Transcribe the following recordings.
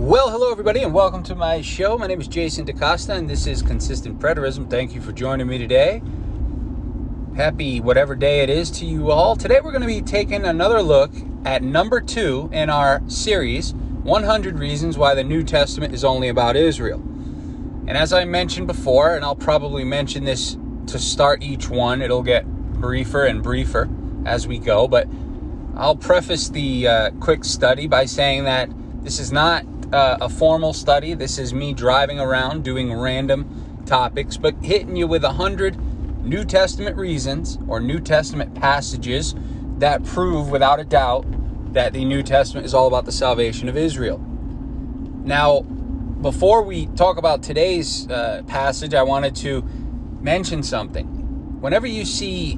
Well, hello everybody and welcome to my show. My name is Jason DaCosta and this is Consistent Preterism. Thank you for joining me today. Happy whatever day it is to you all. Today we're going to be taking another look at number 2 in our series, 100 Reasons Why the New Testament is Only About Israel. And as I mentioned before, and I'll probably mention this to start each one, it'll get briefer and briefer as we go, but I'll preface the quick study by saying that this is not a formal study. This is me driving around doing random topics, but hitting you with 100 New Testament reasons or New Testament passages that prove without a doubt that the New Testament is all about the salvation of Israel. Now, before we talk about today's passage, I wanted to mention something. Whenever you see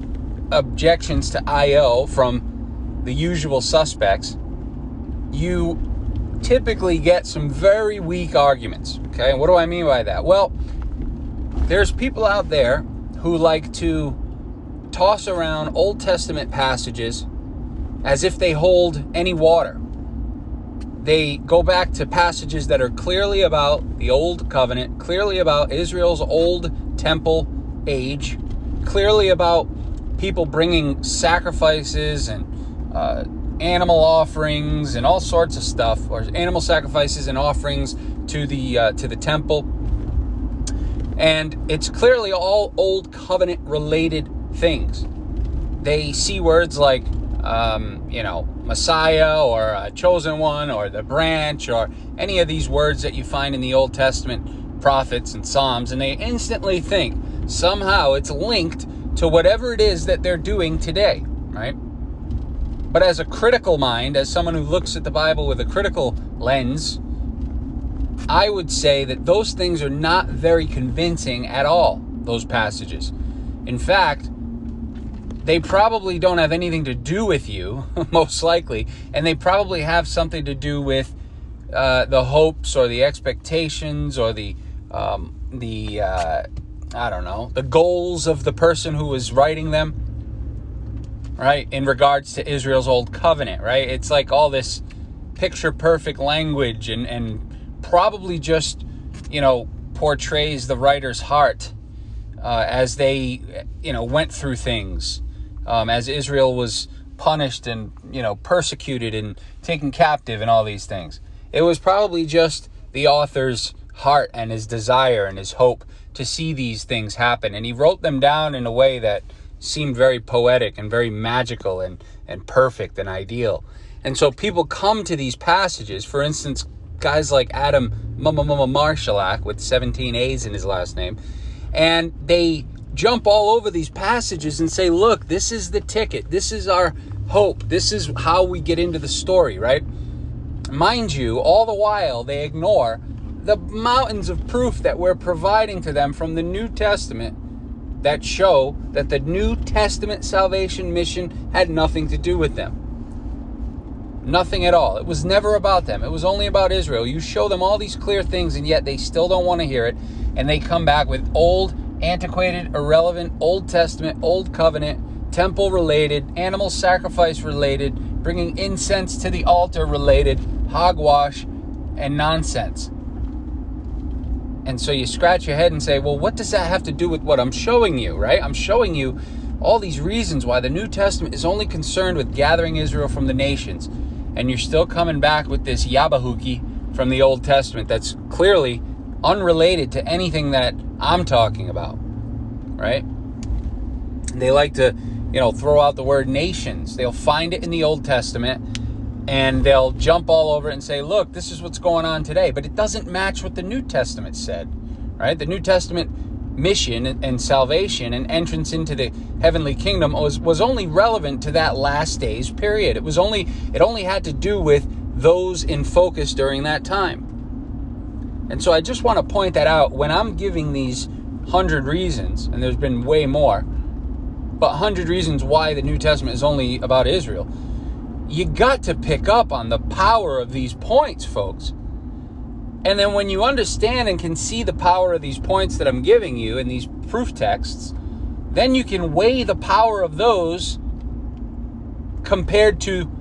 objections to IO from the usual suspects, you typically get some very weak arguments, okay? And what do I mean by that? Well, there's people out there who like to toss around Old Testament passages as if they hold any water. They go back to passages that are clearly about the Old Covenant, clearly about Israel's old temple age, clearly about people bringing sacrifices and animal offerings and all sorts of stuff, or animal sacrifices and offerings to the temple. And it's clearly all Old Covenant related things. They see words like, Messiah or chosen one or the branch or any of these words that you find in the Old Testament prophets and Psalms, and they instantly think somehow it's linked to whatever it is that they're doing today, right? But as a critical mind, as someone who looks at the Bible with a critical lens, I would say that those things are not very convincing at all, those passages. In fact, they probably don't have anything to do with you, most likely, and they probably have something to do with the hopes or the expectations or the goals of the person who was writing them. Right, in regards to Israel's old covenant, right? It's like all this picture-perfect language and probably just, portrays the writer's heart as they, went through things, as Israel was punished and, persecuted and taken captive and all these things. It was probably just the author's heart and his desire and his hope to see these things happen. And he wrote them down in a way that seemed very poetic and very magical and perfect and ideal. And so people come to these passages, for instance, guys like Adam Marshalak with 17 A's in his last name, and they jump all over these passages and say, look, this is the ticket. This is our hope. This is how we get into the story, right? Mind you, all the while they ignore the mountains of proof that we're providing to them from the New Testament that show that the New Testament salvation mission had nothing to do with them. Nothing at all. It was never about them. It was only about Israel. You show them all these clear things, and yet they still don't want to hear it. And they come back with old, antiquated, irrelevant, Old Testament, Old Covenant, temple-related, animal sacrifice-related, bringing incense to the altar-related, hogwash, and nonsense. And so you scratch your head and say, well, what does that have to do with what I'm showing you, right? I'm showing you all these reasons why the New Testament is only concerned with gathering Israel from the nations. And you're still coming back with this yabahuki from the Old Testament that's clearly unrelated to anything that I'm talking about, right? They like to, throw out the word nations. They'll find it in the Old Testament and they'll jump all over it and say, look, this is what's going on today. But it doesn't match what the New Testament said, right? The New Testament mission and salvation and entrance into the heavenly kingdom was only relevant to that last days period. It only had to do with those in focus during that time. And so I just want to point that out when I'm giving these 100 reasons, and there's been way more, but 100 reasons why the New Testament is only about Israel. You got to pick up on the power of these points, folks. And then when you understand and can see the power of these points that I'm giving you in these proof texts, then you can weigh the power of those compared to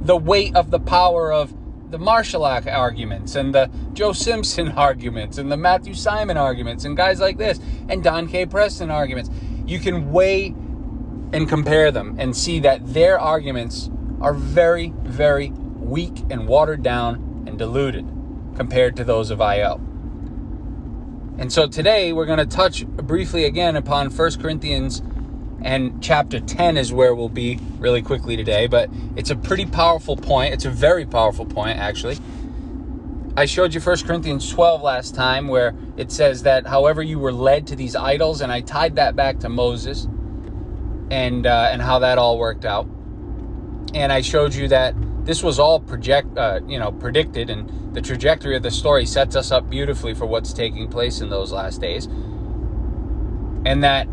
the weight of the power of the Marshalak arguments and the Joe Simpson arguments and the Matthew Simon arguments and guys like this and Don K. Preston arguments. You can weigh and compare them and see that their arguments are very, very weak and watered down and diluted compared to those of IO. And so today we're going to touch briefly again upon 1 Corinthians, and chapter 10 is where we'll be really quickly today, but it's a pretty powerful point. It's a very powerful point, actually. I showed you 1 Corinthians 12 last time, where it says that however you were led to these idols, and I tied that back to Moses and how that all worked out. And I showed you that this was all predicted, and the trajectory of the story sets us up beautifully for what's taking place in those last days. And that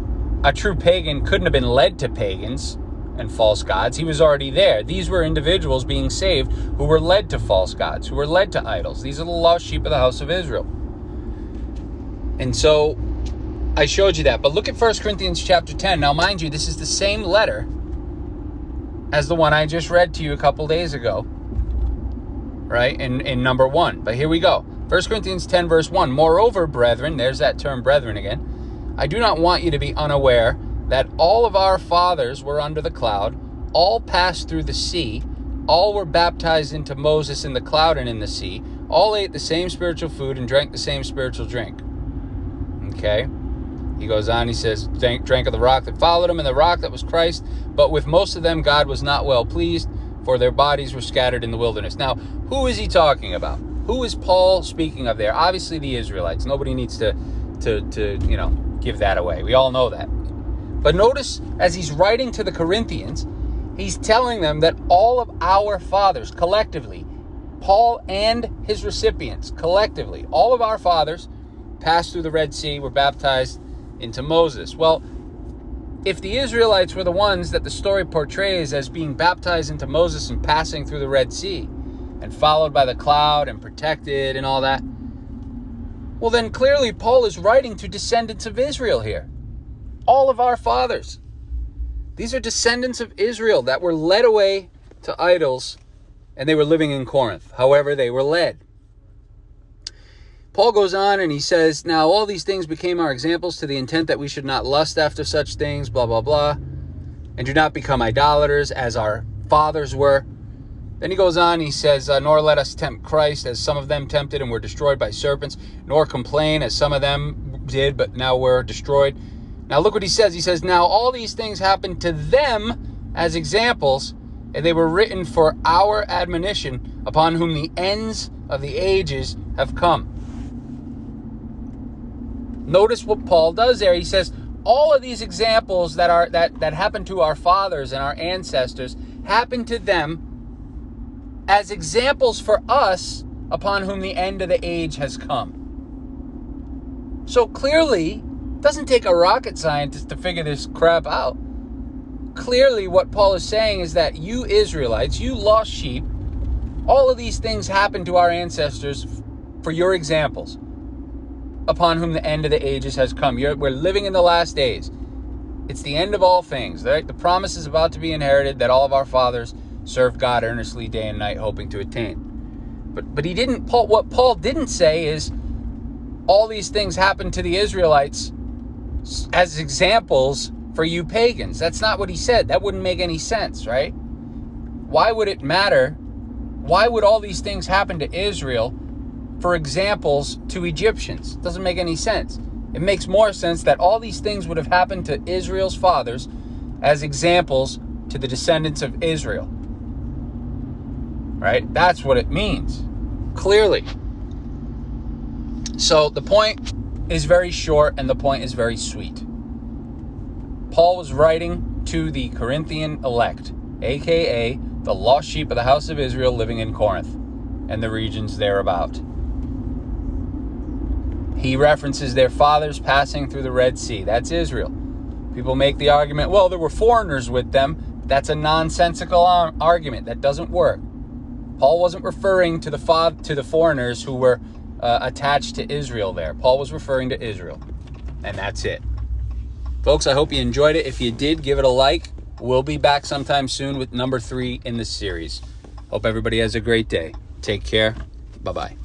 a true pagan couldn't have been led to pagans and false gods. He was already there. These were individuals being saved who were led to false gods, who were led to idols. These are the lost sheep of the house of Israel. And so I showed you that. But look at 1 Corinthians chapter 10. Now, mind you, this is the same letter as the one I just read to you a couple days ago, right, in number 1. But here we go. 1 Corinthians 10, verse 1. Moreover, brethren, there's that term brethren again, I do not want you to be unaware that all of our fathers were under the cloud, all passed through the sea, all were baptized into Moses in the cloud and in the sea, all ate the same spiritual food and drank the same spiritual drink. Okay? He goes on, he says, drank of the rock that followed him, and the rock that was Christ. But with most of them God was not well pleased, for their bodies were scattered in the wilderness. Now, who is he talking about? Who is Paul speaking of there? Obviously the Israelites. Nobody needs to give that away. We all know that. But notice, as he's writing to the Corinthians, he's telling them that all of our fathers, collectively, Paul and his recipients, collectively, all of our fathers passed through the Red Sea, were baptized into Moses. Well, if the Israelites were the ones that the story portrays as being baptized into Moses and passing through the Red Sea and followed by the cloud and protected and all that, well, then clearly Paul is writing to descendants of Israel here. All of our fathers. These are descendants of Israel that were led away to idols, and they were living in Corinth. However, they were led. Paul goes on and he says, now all these things became our examples to the intent that we should not lust after such things, blah, blah, blah, and do not become idolaters as our fathers were. Then he goes on, he says, nor let us tempt Christ as some of them tempted and were destroyed by serpents, nor complain as some of them did, but now were destroyed. Now look what he says. He says, now all these things happened to them as examples, and they were written for our admonition, upon whom the ends of the ages have come. Notice what Paul does there. He says, all of these examples that happened to our fathers and our ancestors happened to them as examples for us, upon whom the end of the age has come. So clearly, it doesn't take a rocket scientist to figure this crap out. Clearly, what Paul is saying is that you Israelites, you lost sheep, all of these things happened to our ancestors for your examples, upon whom the end of the ages has come. We're living in the last days. It's the end of all things. Right? The promise is about to be inherited that all of our fathers served God earnestly day and night, hoping to attain. But he didn't. What Paul didn't say is all these things happened to the Israelites as examples for you pagans. That's not what he said. That wouldn't make any sense, right? Why would it matter? Why would all these things happen to Israel for examples to Egyptians? It doesn't make any sense. It makes more sense that all these things would have happened to Israel's fathers as examples to the descendants of Israel. Right? That's what it means. Clearly. So the point is very short and the point is very sweet. Paul was writing to the Corinthian elect, aka the lost sheep of the house of Israel living in Corinth and the regions thereabout. He references their fathers passing through the Red Sea. That's Israel. People make the argument, well, there were foreigners with them. That's a nonsensical argument. That doesn't work. Paul wasn't referring to the foreigners who were attached to Israel there. Paul was referring to Israel. And that's it. Folks, I hope you enjoyed it. If you did, give it a like. We'll be back sometime soon with number 3 in this series. Hope everybody has a great day. Take care. Bye-bye.